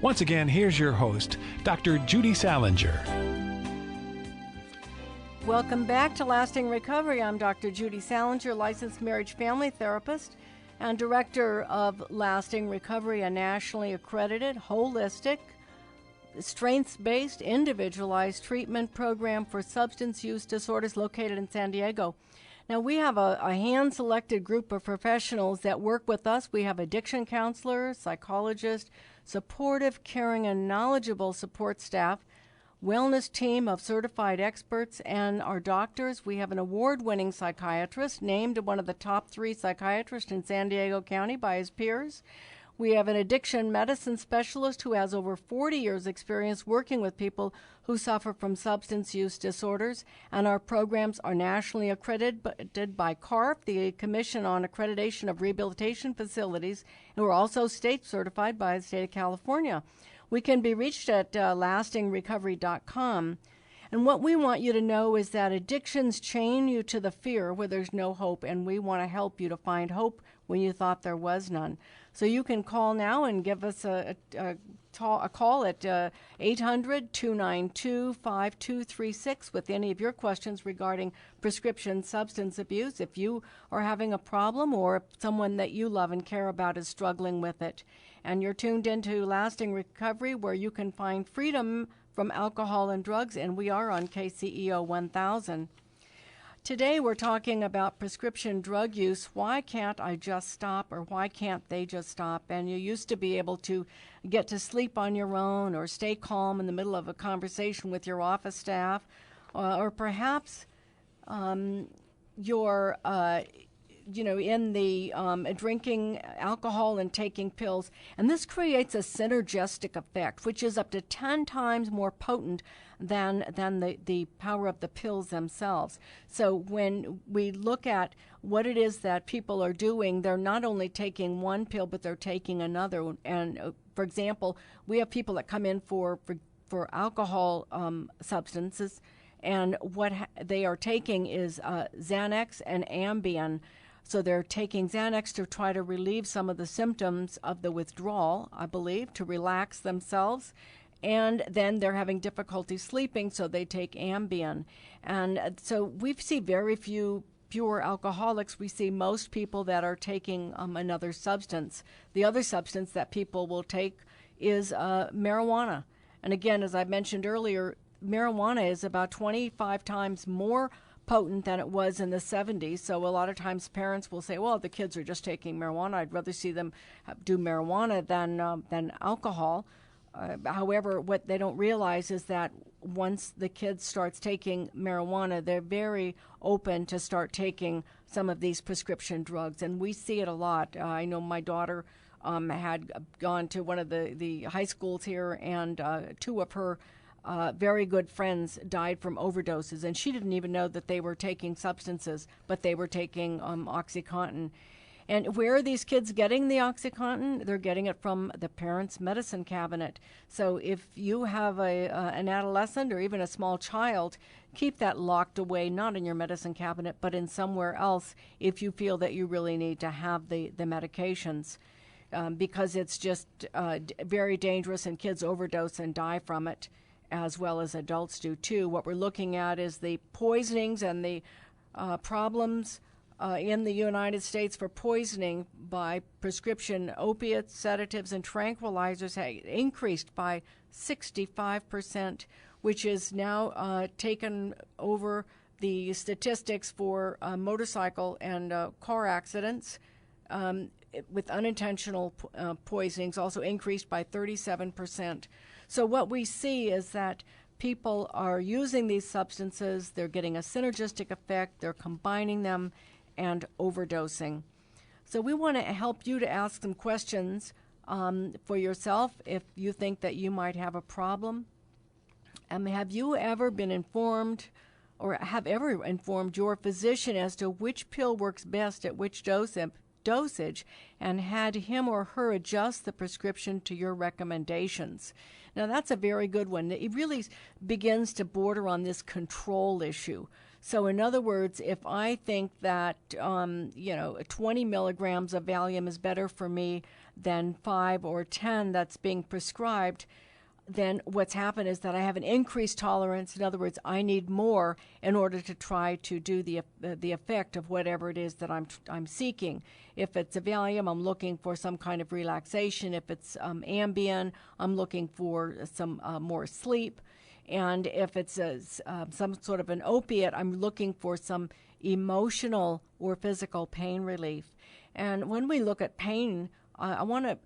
Once again, here's your host, Dr. Judy Saalinger. Welcome back to Lasting Recovery. I'm Dr. Judy Saalinger, licensed marriage family therapist and director of Lasting Recovery, a nationally accredited, holistic, strengths-based, individualized treatment program for substance use disorders located in San Diego. Now, we have a hand-selected group of professionals that work with us. We have addiction counselors, psychologists, supportive, caring, and knowledgeable support staff, wellness team of certified experts, and our doctors. We have an award-winning psychiatrist named one of the top 3 psychiatrists in San Diego County by his peers. We have an addiction medicine specialist who has over 40 years' experience working with people who suffer from substance use disorders, and our programs are nationally accredited by CARF, the Commission on Accreditation of Rehabilitation Facilities, and we're also state certified by the state of California. We can be reached at lastingrecovery.com. And what we want you to know is that addictions chain you to the fear where there's no hope, and we want to help you to find hope when you thought there was none. So you can call now and give us a call at 800-292-5236 with any of your questions regarding prescription substance abuse, if you are having a problem or if someone that you love and care about is struggling with it. And you're tuned into Lasting Recovery, where you can find freedom from alcohol and drugs, and we are on KCEO 1000. Today we're talking about prescription drug use. Why can't I just stop, or why can't they just stop? And you used to be able to get to sleep on your own or stay calm in the middle of a conversation with your office staff, or perhaps you're in the drinking alcohol and taking pills. And this creates a synergistic effect, which is up to 10 times more potent than the power of the pills themselves. So when we look at what it is that people are doing, they're not only taking one pill, but they're taking another. And for example, we have people that come in for alcohol substances, and what they are taking is Xanax and Ambien. So they're taking Xanax to try to relieve some of the symptoms of the withdrawal, I believe, to relax themselves. And then they're having difficulty sleeping, so they take Ambien. And so we see very few pure alcoholics. We see most people that are taking another substance. The other substance that people will take is marijuana. And again, as I mentioned earlier, marijuana is about 25 times more potent than it was in the 70s. So a lot of times parents will say, well, the kids are just taking marijuana. I'd rather see them do marijuana than alcohol. However, what they don't realize is that once the kid starts taking marijuana, they're very open to start taking some of these prescription drugs. And we see it a lot. I know my daughter had gone to one of the high schools here, and 2 of her very good friends died from overdoses, and she didn't even know that they were taking substances, but they were taking Oxycontin. And where are these kids getting the Oxycontin? They're getting it from the parents' medicine cabinet. So if you have an adolescent or even a small child, keep that locked away, not in your medicine cabinet, but in somewhere else if you feel that you really need to have the medications, because it's just very dangerous, and kids overdose and die from it, as well as adults do too. What we're looking at is the poisonings and the problems in the United States for poisoning by prescription opiates, sedatives, and tranquilizers have increased by 65%, which is now taken over the statistics for motorcycle and car accidents, with unintentional poisonings also increased by 37%. So what we see is that people are using these substances, they're getting a synergistic effect, they're combining them, and overdosing. So we want to help you to ask some questions for yourself if you think that you might have a problem. Have you ever been informed, or have ever informed your physician as to which pill works best at which dosage, and had him or her adjust the prescription to your recommendations? Now, that's a very good one. It really begins to border on this control issue. So in other words, if I think that 20 milligrams of Valium is better for me than 5 or 10 that's being prescribed, then what's happened is that I have an increased tolerance. In other words, I need more in order to try to do the effect of whatever it is that I'm seeking. If it's a Valium, I'm looking for some kind of relaxation. If it's Ambien, I'm looking for some more sleep. And if it's some sort of an opiate, I'm looking for some emotional or physical pain relief. And when we look at pain, I want to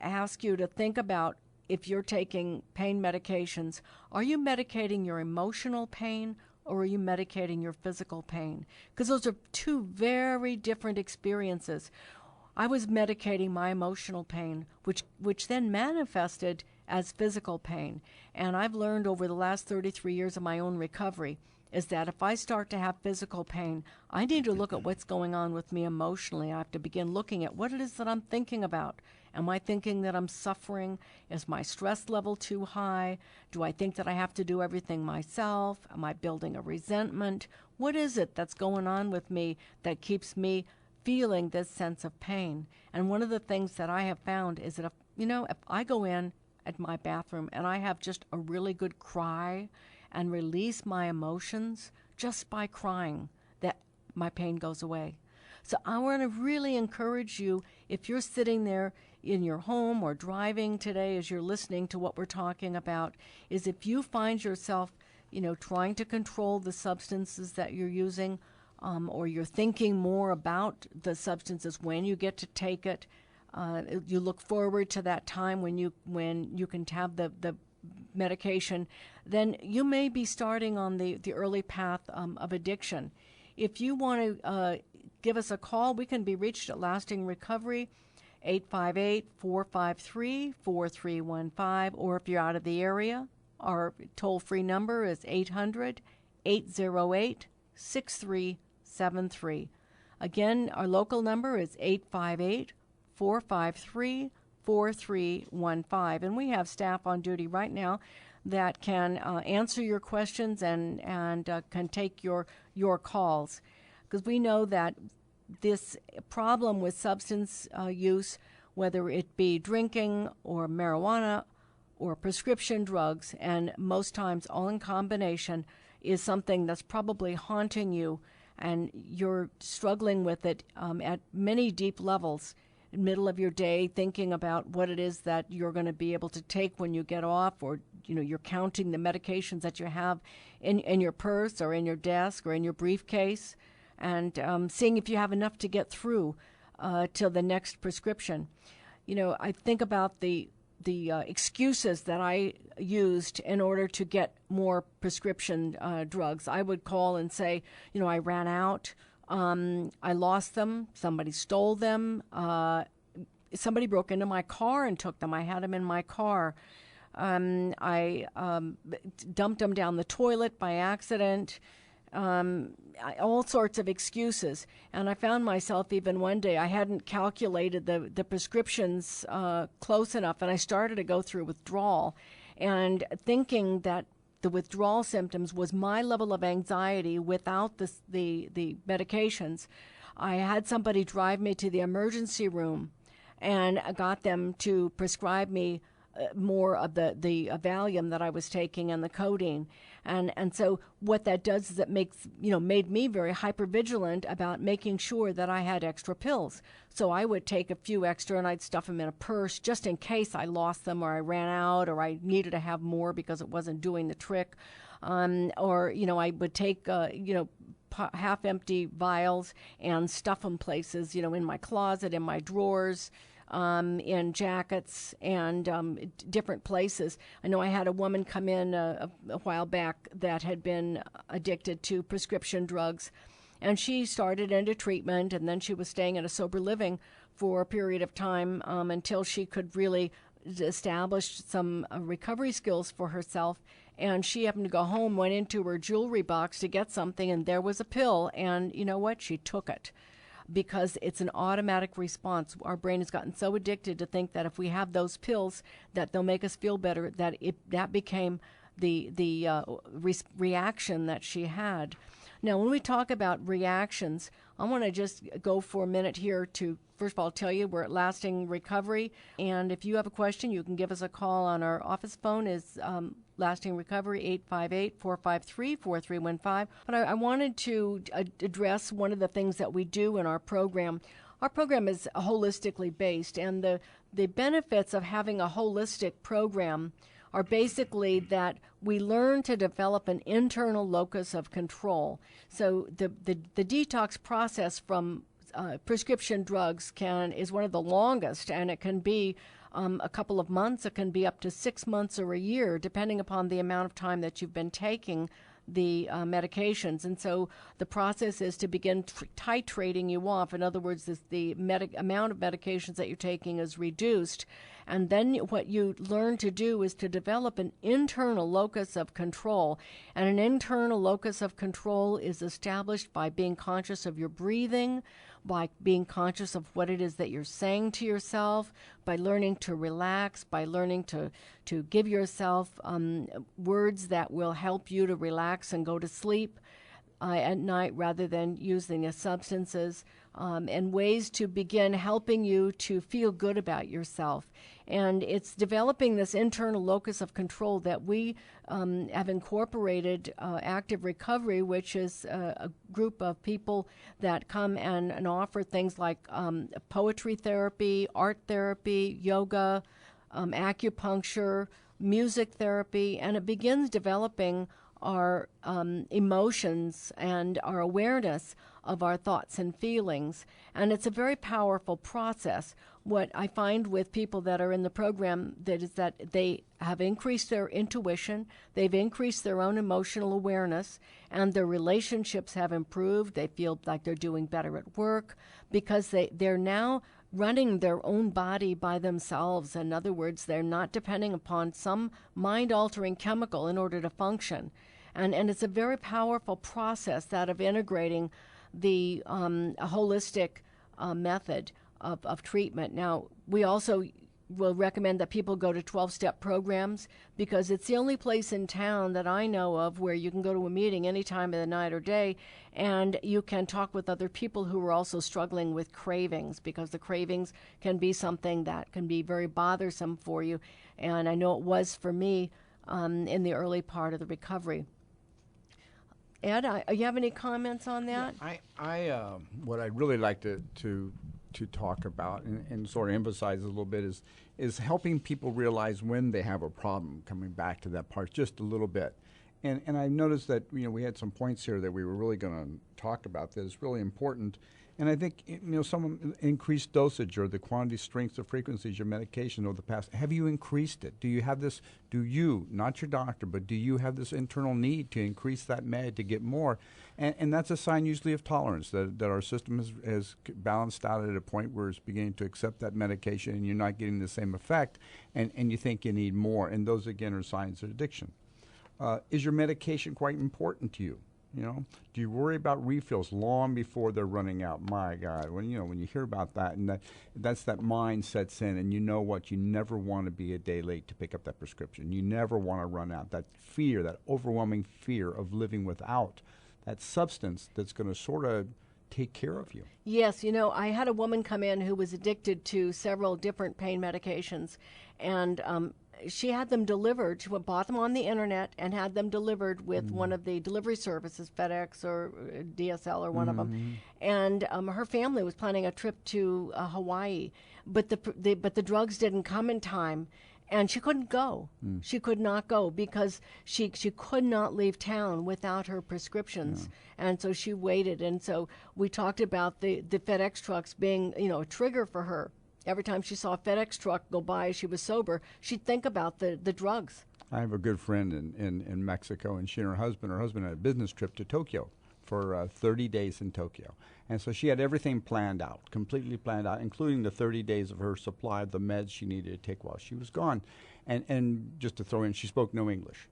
ask you to think about, if you're taking pain medications, are you medicating your emotional pain or are you medicating your physical pain? Because those are two very different experiences. I was medicating my emotional pain, which then manifested as physical pain. And I've learned over the last 33 years of my own recovery is that if I start to have physical pain, I need to look at what's going on with me emotionally. I have to begin looking at what it is that I'm thinking about. Am I thinking that I'm suffering? Is my stress level too high? Do I think that I have to do everything myself? Am I building a resentment? What is it that's going on with me that keeps me feeling this sense of pain? And one of the things that I have found is that if I go in at my bathroom and I have just a really good cry and release my emotions just by crying, that my pain goes away. So I want to really encourage you, if you're sitting there in your home or driving today as you're listening to what we're talking about, is if you find yourself, trying to control the substances that you're using, or you're thinking more about the substances when you get to take it, you look forward to that time when you can have the medication, then you may be starting on the early path of addiction. If you want to give us a call, we can be reached at Lasting Recovery, 858-453-4315, or if you're out of the area, our toll-free number is 800-808-6373. Again, our local number is 858-453-4315, and we have staff on duty right now that can answer your questions and can take your calls, because we know that this problem with substance use, whether it be drinking or marijuana or prescription drugs, and most times all in combination, is something that's probably haunting you, and you're struggling with it at many deep levels. In the middle of your day, thinking about what it is that you're going to be able to take when you get off, or you're counting the medications that you have in your purse or in your desk or in your briefcase, and seeing if you have enough to get through till the next prescription. I think about the excuses that I used in order to get more prescription drugs. I would call and say, I ran out, I lost them, somebody stole them, somebody broke into my car and took them. I had them in my car. I dumped them down the toilet by accident. All sorts of excuses. And I found myself, even one day, I hadn't calculated the prescriptions close enough, and I started to go through withdrawal, and thinking that the withdrawal symptoms was my level of anxiety without the medications. I had somebody drive me to the emergency room and got them to prescribe me more of the Valium that I was taking and the codeine. And so what that does is it made me very hypervigilant about making sure that I had extra pills. So I would take a few extra and I'd stuff them in a purse just in case I lost them or I ran out or I needed to have more because it wasn't doing the trick. Or I would take, half-empty vials and stuff them places, in my closet, in my drawers, in jackets and different places. I know I had a woman come in a while back that had been addicted to prescription drugs, and she started into treatment, and then she was staying in a sober living for a period of time until she could really establish some recovery skills for herself. And she happened to go home, went into her jewelry box to get something, and there was a pill, and you know what? She took it. Because it's an automatic response. Our brain has gotten so addicted to think that if we have those pills, that they'll make us feel better, that that became the reaction that she had. Now, when we talk about reactions, I want to just go for a minute here to, first of all, tell you we're at Lasting Recovery. And if you have a question, you can give us a call on our office phone is Lasting Recovery, 858-453-4315. But I wanted to address one of the things that we do in our program. Our program is holistically based, and the benefits of having a holistic program are basically that we learn to develop an internal locus of control. So the detox process from prescription drugs is one of the longest, and it can be a couple of months, it can be up to 6 months or a year, depending upon the amount of time that you've been taking the medications. And so the process is to begin titrating you off. In other words, the amount of medications that you're taking is reduced. And then what you learn to do is to develop an internal locus of control. And an internal locus of control is established by being conscious of your breathing, by being conscious of what it is that you're saying to yourself, by learning to relax, by learning to give yourself words that will help you to relax and go to sleep at night rather than using substances, and ways to begin helping you to feel good about yourself. And it's developing this internal locus of control that we have incorporated Active Recovery, which is a group of people that come and offer things like poetry therapy, art therapy, yoga, acupuncture, music therapy, and it begins developing our emotions and our awareness of our thoughts and feelings. And it's a very powerful process. What I find with people that are in the program is that they have increased their intuition, they've increased their own emotional awareness, and their relationships have improved. They feel like they're doing better at work because they're now running their own body by themselves. In other words, they're not depending upon some mind-altering chemical in order to function. And it's a very powerful process, that of integrating the holistic method of treatment. Now, we also will recommend that people go to 12-step programs because it's the only place in town that I know of where you can go to a meeting any time of the night or day, and you can talk with other people who are also struggling with cravings, because the cravings can be something that can be very bothersome for you. And I know it was for me in the early part of the recovery. Ed, you have any comments on that? Yeah, what I'd really like to talk about and sort of emphasize a little bit is helping people realize when they have a problem, coming back to that part just a little bit. And I noticed that we had some points here that we were really going to talk about that is really important. And I think some increased dosage or the quantity, strength, or frequencies of your medication over the past. Have you increased it? Do you have this? Do you, not your doctor, but do you have this internal need to increase that med to get more? And that's a sign usually of tolerance, that our system has balanced out at a point where it's beginning to accept that medication and you're not getting the same effect, and you think you need more. And those, again, are signs of addiction. Is your medication quite important to you? Do you worry about refills long before they're running out? My God, when you hear about that, and that's that mind sets in, and you never want to be a day late to pick up that prescription. You never want to run out. That fear, that overwhelming fear of living without that substance that's going to sort of take care of you. Yes, I had a woman come in who was addicted to several different pain medications, and she had them delivered. She bought them on the internet and had them delivered with one of the delivery services, FedEx or DSL or one of them. And her family was planning a trip to Hawaii, but the drugs didn't come in time, and she couldn't go. She could not go because she could not leave town without her prescriptions. Yeah. And so she waited. And so we talked about the FedEx trucks being a trigger for her. Every time she saw a FedEx truck go by as she was sober, she'd think about the drugs. I have a good friend in Mexico, and her husband had a business trip to Tokyo for 30 days in Tokyo. And so she had everything planned out, completely planned out, including the 30 days of her supply of the meds she needed to take while she was gone. And just to throw in, she spoke no English.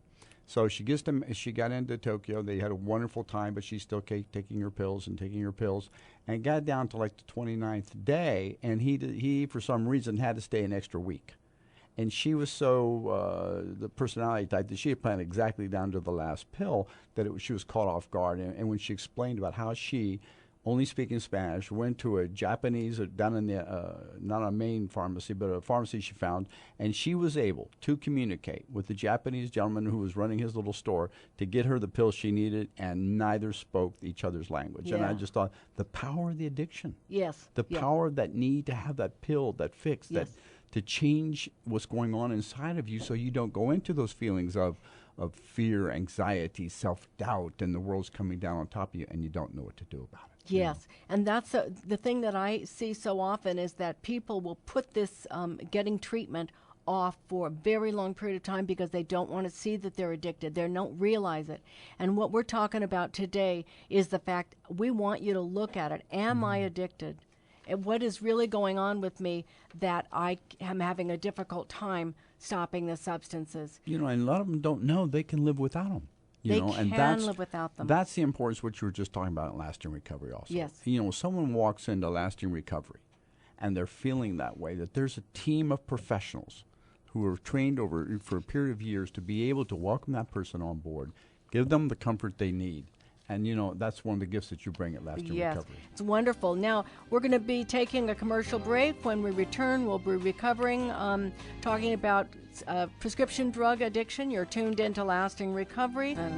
So she got into Tokyo. They had a wonderful time, but she's still taking her pills, and got down to like the 29th day, and he for some reason had to stay an extra week. And she was so the personality type that she had planned exactly down to the last pill that she was caught off guard. And when she explained about how she, only speaking Spanish, went to a Japanese, down in the, not a main pharmacy, but a pharmacy she found, and she was able to communicate with the Japanese gentleman who was running his little store to get her the pills she needed, and neither spoke each other's language. Yeah. And I just thought, the power of the addiction. Yes. The power of that need to have that pill, that fix, Yes. that to change what's going on inside of you so you don't go into those feelings of fear, anxiety, self-doubt, and the world's coming down on top of you and you don't know what to do about it. Yes, and that's the thing that I see so often is that people will put this getting treatment off for a very long period of time because they don't want to see that they're addicted. They don't realize it. And what we're talking about today is the fact we want you to look at it. Am I addicted? And what is really going on with me that I am having a difficult time stopping the substances? You know, and a lot of them don't know they can live without them. They can live without them. That's the importance of what you were just talking about in lasting recovery also. Yes. You know, someone walks into lasting recovery and they're feeling that way, that there's a team of professionals who are trained for a period of years to be able to welcome that person on board, give them the comfort they need. And, you know, that's one of the gifts that you bring at Lasting Recovery. It's wonderful. Now, we're going to be taking a commercial break. When we return, we'll be recovering, talking about prescription drug addiction. You're tuned into Lasting Recovery. And